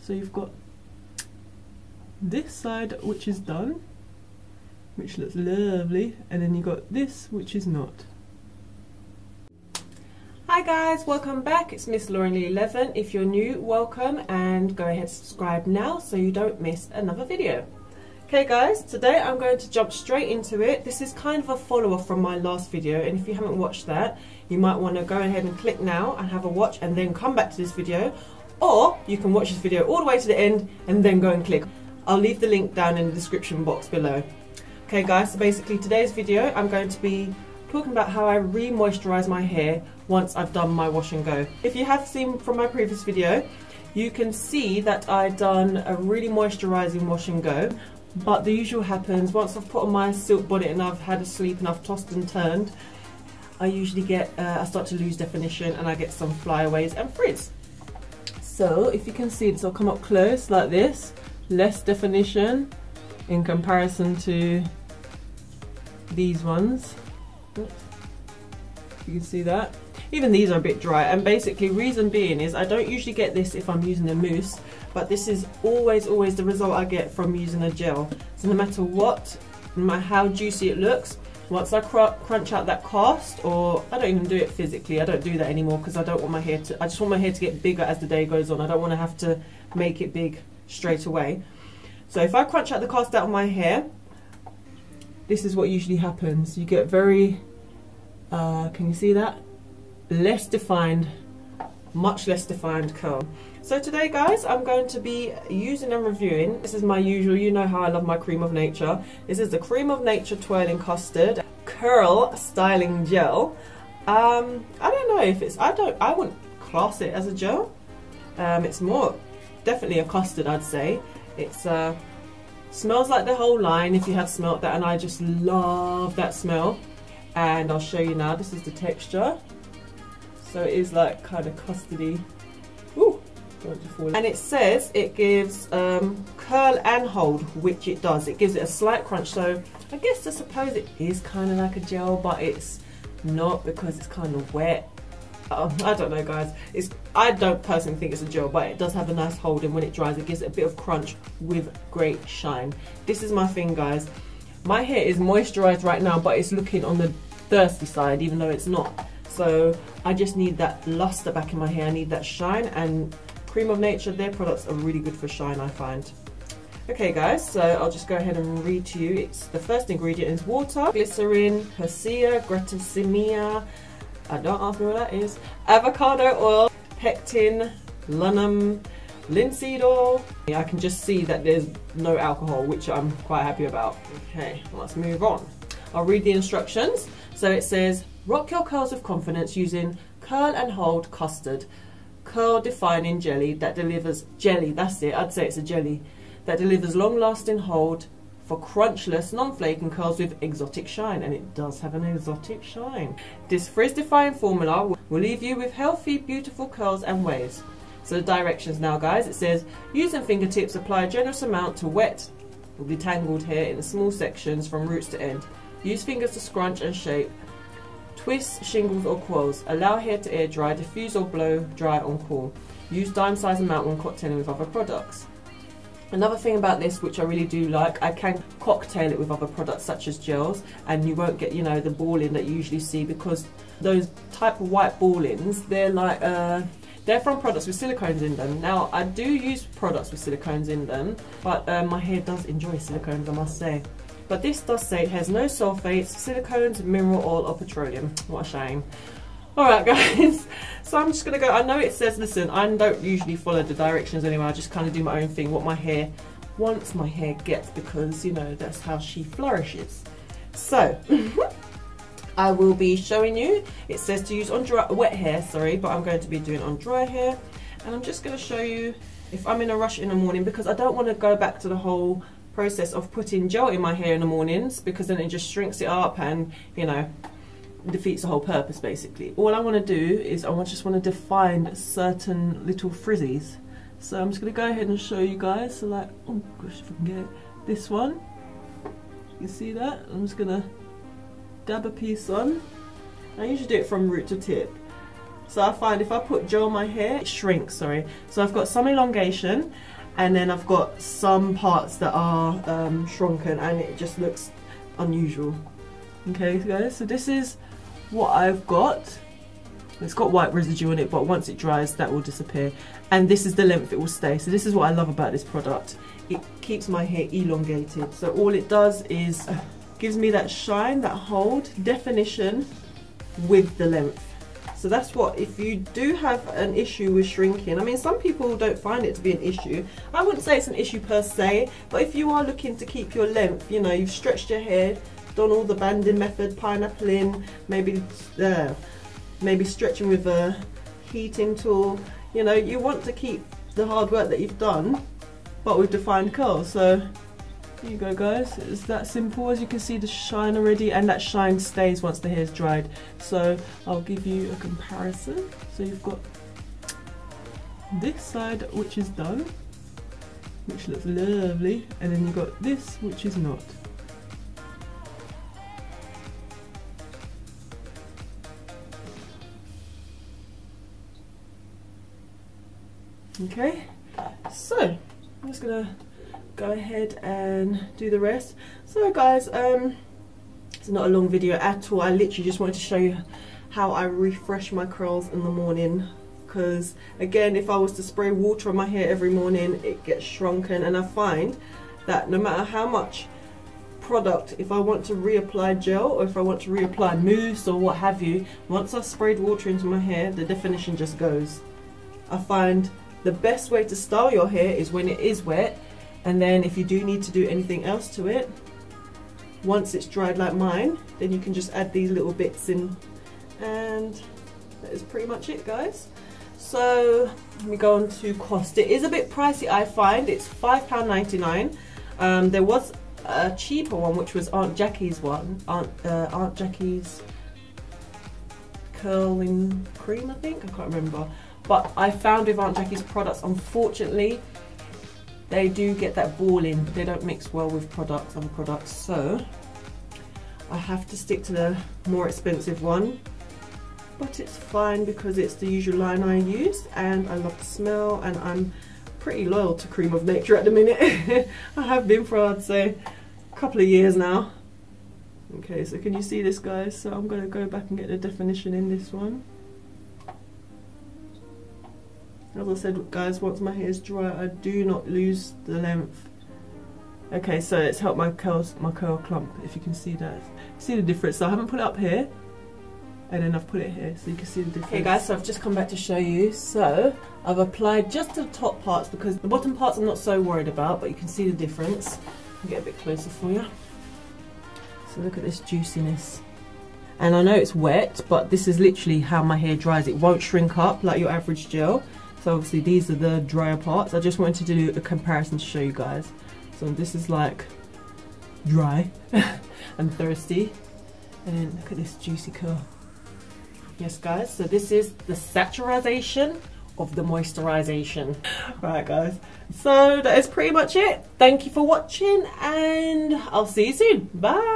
So you've got this side which is done, which looks lovely, and then you've got this which is not. Hi guys, welcome back. It's Miss Lauren Lee 11. If you're new, welcome, and go ahead and subscribe now so you don't miss another video. Okay guys, today I'm going to jump straight into it. This is kind of a follow-up from my last video, and if you haven't watched that, you might want to go ahead and click now and have a watch and then come back to this video, or you can watch this video all the way to the end and then go and click. I'll leave the link down in the description box below. Okay guys, so basically today's video I'm going to be talking about how I re-moisturize my hair once I've done my wash and go. If you have seen from my previous video, you can see that I've done a really moisturizing wash and go. But the usual happens, once I've put on my silk bonnet and I've had a sleep and I've tossed and turned, I usually get, I start to lose definition and I get some flyaways and frizz. So if you can see this, I'll come up close like this, less definition in comparison to these ones. Oops. You can see that. Even these are a bit dry, and basically reason being is I don't usually get this if I'm using a mousse, but this is always the result I get from using a gel. So no matter what, no matter how juicy it looks, once I crunch out that cast, or I don't even do it physically, I don't do that anymore because I don't want my hair to, I just want my hair to get bigger as the day goes on. I don't want to have to make it big straight away. So if I crunch out the cast out of my hair, this is what usually happens. You get very, can you see that? Less defined, much less defined curl. So today guys, I'm going to be using and reviewing, this is my usual, you know how I love my Creme of Nature. This is the Creme of Nature Twirling Custard Curl Styling Gel. I don't know if it's, I wouldn't class it as a gel. It's more, definitely a custard I'd say. It's smells like the whole line if you have smelt that, and I just love that smell. And I'll show you now, this is the texture. So it is like kind of custardy. Ooh, don't you fall. And it says it gives curl and hold, which it does. It gives it a slight crunch. So I guess I suppose it is kind of like a gel, but it's not because it's kind of wet. I don't know guys. I don't personally think it's a gel, but it does have a nice hold, and when it dries it gives it a bit of crunch with great shine. This is my thing guys. My hair is moisturized right now, but it's looking on the thirsty side even though it's not. So I just need that luster back in my hair, I need that shine, and Creme of Nature, their products are really good for shine I find. Okay guys, so I'll just go ahead and read to you. It's the first ingredient is water, glycerin, persea, gratissimia, I don't ask me what that is, avocado oil, pectin, linum, linseed oil. I can just see that there's no alcohol, which I'm quite happy about. Okay, let's move on. I'll read the instructions. So it says, rock your curls with confidence using curl and hold custard, curl defining jelly that delivers, jelly, that's it, I'd say it's a jelly, that delivers long lasting hold for crunchless, non-flaking curls with exotic shine. And it does have an exotic shine. This frizz-defying formula will leave you with healthy, beautiful curls and waves. So the directions now guys, it says, using fingertips, apply a generous amount to wet or detangled hair in small sections from roots to end. Use fingers to scrunch and shape. Twist, shingles or coils. Allow hair to air dry, diffuse or blow dry on cool. Use dime size amount when cocktailing with other products. Another thing about this which I really do like, I can cocktail it with other products such as gels, and you won't get, you know, the balling that you usually see, because those type of white ballings, they're like they're from products with silicones in them. Now I do use products with silicones in them, but my hair does enjoy silicones I must say. But this does say it has no sulfates, silicones, mineral oil or petroleum. What a shame. Alright guys, so I'm just going to go, I know it says, listen, I don't usually follow the directions anyway, I just kind of do my own thing, what my hair wants my hair gets, because, you know, that's how she flourishes. So, I will be showing you, it says to use on dry, wet hair, sorry, but I'm going to be doing on dry hair. And I'm just going to show you if I'm in a rush in the morning, because I don't want to go back to the whole process of putting gel in my hair in the mornings, because then it just shrinks it up and, you know, defeats the whole purpose basically. All I want to do is I just want to define certain little frizzies. So I'm just going to go ahead and show you guys. So like, oh gosh, if I can get it. This one, you see that? I'm just going to dab a piece on. I usually do it from root to tip. So I find if I put gel on my hair, it shrinks, sorry. So I've got some elongation, and then I've got some parts that are shrunken, and it just looks unusual. Okay guys, so this is what I've got. It's got white residue on it, but once it dries that will disappear, and this is the length it will stay. So this is what I love about this product. It keeps my hair elongated, so all it does is gives me that shine, that hold, definition with the length. So that's what, if you do have an issue with shrinking, I mean some people don't find it to be an issue. I wouldn't say it's an issue per se, but if you are looking to keep your length, you know, you've stretched your hair, done all the banding method, pineapple in, maybe stretching with a heating tool, you know, you want to keep the hard work that you've done but with defined curls. So here you go guys, it's that simple. As you can see the shine already, and that shine stays once the hair's dried. So I'll give you a comparison. So you've got this side which is done, which looks lovely, and then you've got this which is not. Okay, so I'm just gonna go ahead and do the rest. So guys, it's not a long video at all. I literally just wanted to show you how I refresh my curls in the morning, because again, if I was to spray water on my hair every morning, it gets shrunken, and I find that no matter how much product, if I want to reapply gel or if I want to reapply mousse or what have you, once I've sprayed water into my hair, the definition just goes. I find the best way to style your hair is when it is wet, and then if you do need to do anything else to it, once it's dried like mine, then you can just add these little bits in, and that is pretty much it guys. So let me go on to cost. It is a bit pricey, I find. It's £5.99. There was a cheaper one which was Aunt Jackie's one, Aunt Jackie's curling cream, I think, I can't remember. But I found with Aunt Jackie's products, unfortunately, they do get that ball in. They don't mix well with products, other products. So I have to stick to the more expensive one. But it's fine because it's the usual line I use, and I love the smell, and I'm pretty loyal to Creme of Nature at the minute. I have been for, I'd say, a couple of years now. Okay, so can you see this guys? So I'm going to go back and get the definition in this one. As I said guys, once my hair is dry, I do not lose the length. Okay, so it's helped my curl clump, if you can see that. See the difference? So I haven't put it up here, and then I've put it here, so you can see the difference. Okay guys, so I've just come back to show you. So I've applied just the top parts, because the bottom parts I'm not so worried about, but you can see the difference. I'll get a bit closer for you. So look at this juiciness. And I know it's wet, but this is literally how my hair dries. It won't shrink up like your average gel. So obviously these are the drier parts. I just wanted to do a comparison to show you guys. So this is like dry and thirsty. And then look at this juicy curl. Yes guys, so this is the saturization of the moisturization. Right guys, so that is pretty much it. Thank you for watching, and I'll see you soon. Bye.